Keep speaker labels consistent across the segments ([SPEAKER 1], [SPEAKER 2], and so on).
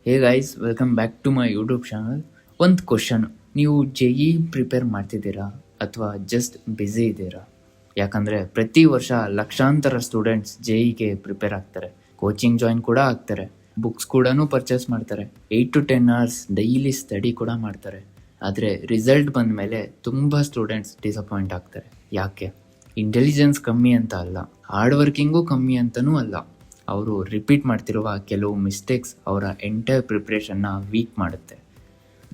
[SPEAKER 1] Hey guys, welcome back to my YouTube channel. ಒಂದು question, ನೀವು JEE prepare ಮಾಡ್ತಿದ್ದೀರಾ ಅಥವಾ ಜಸ್ಟ್ ಬ್ಯುಸಿ ಇದ್ದೀರಾ? ಯಾಕಂದರೆ ಪ್ರತಿ ವರ್ಷ ಲಕ್ಷಾಂತರ ಸ್ಟೂಡೆಂಟ್ಸ್ JEEಗೆ ಪ್ರಿಪೇರ್ ಆಗ್ತಾರೆ, ಕೋಚಿಂಗ್ ಜಾಯಿನ್ ಕೂಡ ಆಗ್ತಾರೆ, ಬುಕ್ಸ್ ಕೂಡ ಪರ್ಚೇಸ್ ಮಾಡ್ತಾರೆ, 8 to 10 hours ಡೈಲಿ ಸ್ಟಡಿ ಕೂಡ ಮಾಡ್ತಾರೆ. ಆದರೆ ರಿಸಲ್ಟ್ ಬಂದ ಮೇಲೆ ತುಂಬ ಸ್ಟೂಡೆಂಟ್ಸ್ ಡಿಸಪಾಯಿಂಟ್ ಆಗ್ತಾರೆ. ಯಾಕೆ? ಇಂಟೆಲಿಜೆನ್ಸ್ ಕಮ್ಮಿ ಅಂತ ಅಲ್ಲ, ಹಾರ್ಡ್ ವರ್ಕಿಂಗು ಕಮ್ಮಿ ಅಂತನೂ ಅಲ್ಲ. ಅವರು ರಿಪೀಟ್ ಮಾಡ್ತಿರುವ ಕೆಲವು ಮಿಸ್ಟೇಕ್ಸ್ ಅವರ ಎಂಟೈರ್ ಪ್ರಿಪ್ರೇಷನ್ನ ವೀಕ್ ಮಾಡುತ್ತೆ.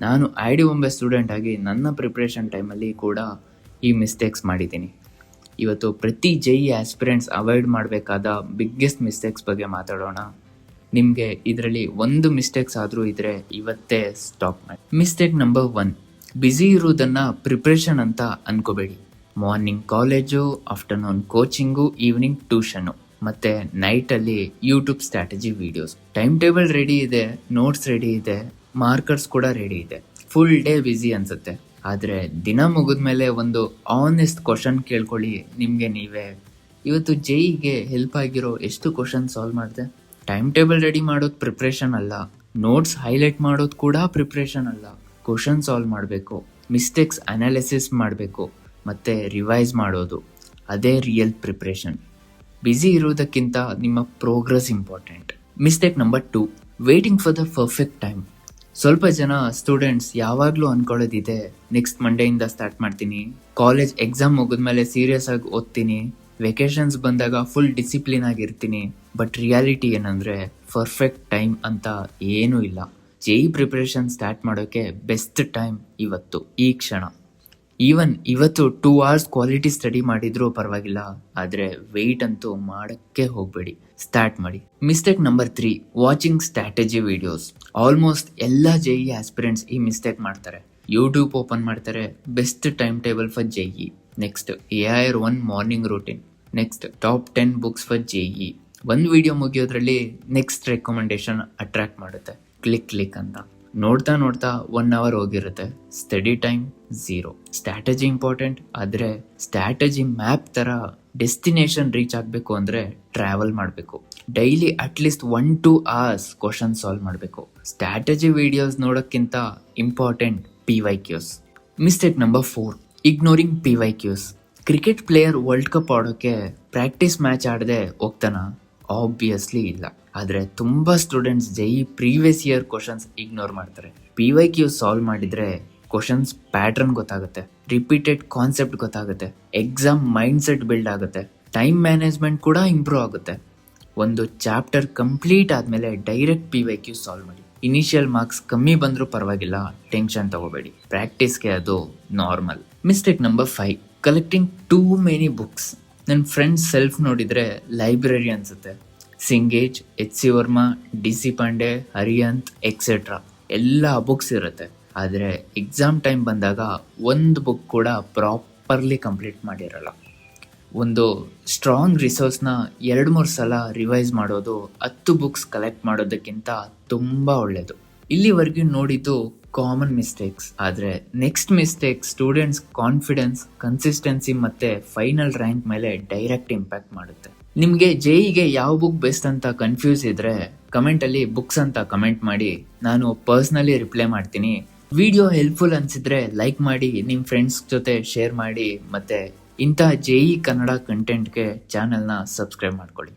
[SPEAKER 1] ನಾನು IIT ಬಾಂಬೆ ಸ್ಟೂಡೆಂಟ್ ಆಗಿ ನನ್ನ ಪ್ರಿಪ್ರೇಷನ್ ಟೈಮಲ್ಲಿ ಕೂಡ ಈ ಮಿಸ್ಟೇಕ್ಸ್ ಮಾಡಿದ್ದೀನಿ. ಇವತ್ತು ಪ್ರತಿ JEE ಆಸ್ಪಿರೆಂಟ್ಸ್ ಅವಾಯ್ಡ್ ಮಾಡಬೇಕಾದ ಬಿಗ್ಗೆಸ್ಟ್ ಮಿಸ್ಟೇಕ್ಸ್ ಬಗ್ಗೆ ಮಾತಾಡೋಣ. ನಿಮಗೆ ಇದರಲ್ಲಿ ಒಂದು ಮಿಸ್ಟೇಕ್ಸ್ ಆದರೂ ಇದ್ದರೆ ಇವತ್ತೇ ಸ್ಟಾಪ್ ಮಾಡಿ. ಮಿಸ್ಟೇಕ್ ನಂಬರ್ 1, ಬ್ಯುಸಿ ಇರುವುದನ್ನು ಪ್ರಿಪ್ರೇಷನ್ ಅಂತ ಅನ್ಕೋಬೇಡಿ. Morning college, afternoon coaching, evening tuition ಮತ್ತು ನೈಟಲ್ಲಿ YouTube strategy videos. Time table ready ಇದೆ, ನೋಟ್ಸ್ ರೆಡಿ ಇದೆ, ಮಾರ್ಕರ್ಸ್ ಕೂಡ ರೆಡಿ ಇದೆ. ಫುಲ್ ಡೇ ಬ್ಯುಸಿ ಅನಿಸುತ್ತೆ. ಆದರೆ ದಿನ ಮುಗಿದ್ಮೇಲೆ ಒಂದು ಆನೆಸ್ಟ್ ಕ್ವಶನ್ ಕೇಳ್ಕೊಳ್ಳಿ ನಿಮಗೆ ನೀವೇ. ಇವತ್ತು JEEಗೆ ಹೆಲ್ಪ್ ಆಗಿರೋ ಎಷ್ಟು ಕ್ವಶನ್ ಸಾಲ್ವ್ ಮಾಡಿದೆ? ಟೈಮ್ ಟೇಬಲ್ ರೆಡಿ ಮಾಡೋದು ಪ್ರಿಪ್ರೇಷನ್ ಅಲ್ಲ, ನೋಟ್ಸ್ ಹೈಲೈಟ್ ಮಾಡೋದು ಕೂಡ ಪ್ರಿಪ್ರೇಷನ್ ಅಲ್ಲ. ಕ್ವಶನ್ ಸಾಲ್ವ್ ಮಾಡಬೇಕು, ಮಿಸ್ಟೇಕ್ಸ್ ಅನಾಲಿಸಿಸ್ ಮಾಡಬೇಕು ಮತ್ತು ರಿವೈಸ್ ಮಾಡೋದು, ಅದೇ ರಿಯಲ್ ಪ್ರಿಪ್ರೇಷನ್. ಬ್ಯುಸಿ ಇರೋದಕ್ಕಿಂತ ನಿಮ್ಮ progress important. Mistake number 2, waiting for the perfect time. ಸ್ವಲ್ಪ ಜನ ಸ್ಟೂಡೆಂಟ್ಸ್ ಯಾವಾಗಲೂ ಅಂದ್ಕೊಳ್ಳೋದಿದೆ, ನೆಕ್ಸ್ಟ್ ಮಂಡೆಯಿಂದ ಸ್ಟಾರ್ಟ್ ಮಾಡ್ತೀನಿ, ಕಾಲೇಜ್ ಎಕ್ಸಾಮ್ ಮುಗಿದ್ಮೇಲೆ ಸೀರಿಯಸ್ ಆಗಿ ಓದ್ತೀನಿ, ವೆಕೇಶನ್ಸ್ ಬಂದಾಗ ಫುಲ್ ಡಿಸಿಪ್ಲಿನ್ ಆಗಿರ್ತೀನಿ. ಬಟ್ ರಿಯಾಲಿಟಿ ಏನಂದರೆ ಪರ್ಫೆಕ್ಟ್ ಟೈಮ್ ಅಂತ ಏನೂ ಇಲ್ಲ. JEE ಪ್ರಿಪ್ರೇಷನ್ ಸ್ಟಾರ್ಟ್ ಮಾಡೋಕ್ಕೆ ಬೆಸ್ಟ್ ಟೈಮ್ ಇವತ್ತು, ಈ ಕ್ಷಣ. ಈವನ್ ಇವತ್ತು 2 hours ಕ್ವಾಲಿಟಿ ಸ್ಟಡಿ ಮಾಡಿದ್ರೂ ಪರವಾಗಿಲ್ಲ, ಆದರೆ ವೆಯ್ಟ್ ಅಂತೂ ಮಾಡೋಕ್ಕೆ ಹೋಗಬೇಡಿ, ಸ್ಟಾರ್ಟ್ ಮಾಡಿ. Mistake number 3, watching strategy videos. Almost ಎಲ್ಲ JEE ಆಸ್ಪಿರೆಂಟ್ಸ್ ಈ ಮಿಸ್ಟೇಕ್ ಮಾಡ್ತಾರೆ. ಯೂಟ್ಯೂಬ್ ಓಪನ್ ಮಾಡ್ತಾರೆ, best time table for JEE, next AIR 1 morning routine, next top 10 books for JEE. ಒಂದು ವಿಡಿಯೋ ಮುಗಿಯೋದ್ರಲ್ಲಿ ನೆಕ್ಸ್ಟ್ ರೆಕಮೆಂಡೇಶನ್ ಅಟ್ರಾಕ್ಟ್ ಮಾಡುತ್ತೆ, ಕ್ಲಿಕ್ ಅಂತ. ನೋಡ್ತಾ 1 hour ಹೋಗಿರುತ್ತೆ, study time 0. Strategy important, ಆದರೆ ಸ್ಟ್ರಾಟಜಿ ಮ್ಯಾಪ್ ಥರ ಡೆಸ್ಟಿನೇಷನ್ ರೀಚ್ ಆಗಬೇಕು ಅಂದರೆ ಟ್ರಾವೆಲ್ ಮಾಡಬೇಕು. Daily at least 1-2 hours question solve ಮಾಡಬೇಕು. ಸ್ಟ್ರಾಟಜಿ ವಿಡಿಯೋಸ್ ನೋಡೋಕ್ಕಿಂತ important PYQs. Mistake number 4, ignoring PYQs. Cricket player world cup ಆಡೋಕ್ಕೆ ಪ್ರಾಕ್ಟೀಸ್ ಮ್ಯಾಚ್ ಆಡದೆ ಹೋಗ್ತಾನ? ಆಬ್ವಿಯಸ್ಲಿ ಇಲ್ಲ. ಆದರೆ ತುಂಬ students JEE previous year questions ignore ಮಾಡ್ತಾರೆ. PYQ ಸಾಲ್ವ್ ಮಾಡಿದರೆ ಕ್ವಶನ್ಸ್ ಪ್ಯಾಟ್ರನ್ ಗೊತ್ತಾಗುತ್ತೆ, ರಿಪೀಟೆಡ್ ಕಾನ್ಸೆಪ್ಟ್ ಗೊತ್ತಾಗುತ್ತೆ, ಎಕ್ಸಾಮ್ ಮೈಂಡ್ ಸೆಟ್ ಬಿಲ್ಡ್ ಆಗುತ್ತೆ, ಟೈಮ್ ಮ್ಯಾನೇಜ್ಮೆಂಟ್ ಕೂಡ ಇಂಪ್ರೂವ್ ಆಗುತ್ತೆ. ಒಂದು ಚಾಪ್ಟರ್ ಕಂಪ್ಲೀಟ್ ಆದಮೇಲೆ ಡೈರೆಕ್ಟ್ PYQ ಸಾಲ್ವ್ ಮಾಡಿ. ಇನಿಷಿಯಲ್ ಮಾರ್ಕ್ಸ್ ಕಮ್ಮಿ ಬಂದರೂ ಪರವಾಗಿಲ್ಲ, ಟೆನ್ಷನ್ ತಗೋಬೇಡಿ, ಪ್ರಾಕ್ಟೀಸ್ಗೆ ಅದು normal. Mistake number 5, collecting too many books. ನನ್ನ ಫ್ರೆಂಡ್ಸ್ ಸೆಲ್ಫ್ ನೋಡಿದರೆ ಲೈಬ್ರರಿ ಅನಿಸುತ್ತೆ. Cengage, HC Verma, DC Pandey, Arihant etcetera ಎಲ್ಲ ಬುಕ್ಸ್ ಇರುತ್ತೆ. ಆದರೆ ಎಕ್ಸಾಮ್ ಟೈಮ್ ಬಂದಾಗ ಒಂದು ಬುಕ್ ಕೂಡ ಪ್ರಾಪರ್ಲಿ ಕಂಪ್ಲೀಟ್ ಮಾಡಿರಲ್ಲ. ಒಂದು ಸ್ಟ್ರಾಂಗ್ ರಿಸೋರ್ಸ್ನ 2-3 ಸಲ ರಿವೈಸ್ ಮಾಡೋದು 10 ಬುಕ್ಸ್ ಕಲೆಕ್ಟ್ ಮಾಡೋದಕ್ಕಿಂತ ತುಂಬ ಒಳ್ಳೆಯದು. ಇಲ್ಲಿವರೆಗೂ ನೋಡಿದ್ದು ಕಾಮನ್ ಮಿಸ್ಟೇಕ್ಸ್, ಆದರೆ next mistake students confidence, consistency ಮತ್ತು ಫೈನಲ್ ರ್ಯಾಂಕ್ ಮೇಲೆ ಡೈರೆಕ್ಟ್ ಇಂಪ್ಯಾಕ್ಟ್ ಮಾಡುತ್ತೆ. ನಿಮಗೆ JEEಗೆ ಯಾವ ಬುಕ್ ಬೆಸ್ಟ್ ಅಂತ ಕನ್ಫ್ಯೂಸ್ ಇದ್ದರೆ ಕಮೆಂಟಲ್ಲಿ ಬುಕ್ಸ್ ಅಂತ ಕಮೆಂಟ್ ಮಾಡಿ, ನಾನು ಪರ್ಸ್ನಲಿ ರಿಪ್ಲೈ ಮಾಡ್ತೀನಿ. ವಿಡಿಯೋ ಹೆಲ್ಪ್ಫುಲ್ ಅನಿಸಿದ್ರೆ ಲೈಕ್ ಮಾಡಿ, ನಿಮ್ಮ ಫ್ರೆಂಡ್ಸ್ ಜೊತೆ ಶೇರ್ ಮಾಡಿ, ಮತ್ತು ಇಂಥ JEE ಕನ್ನಡ ಕಂಟೆಂಟ್ಗೆ ಚಾನಲ್ನ ಸಬ್ಸ್ಕ್ರೈಬ್ ಮಾಡ್ಕೊಳ್ಳಿ.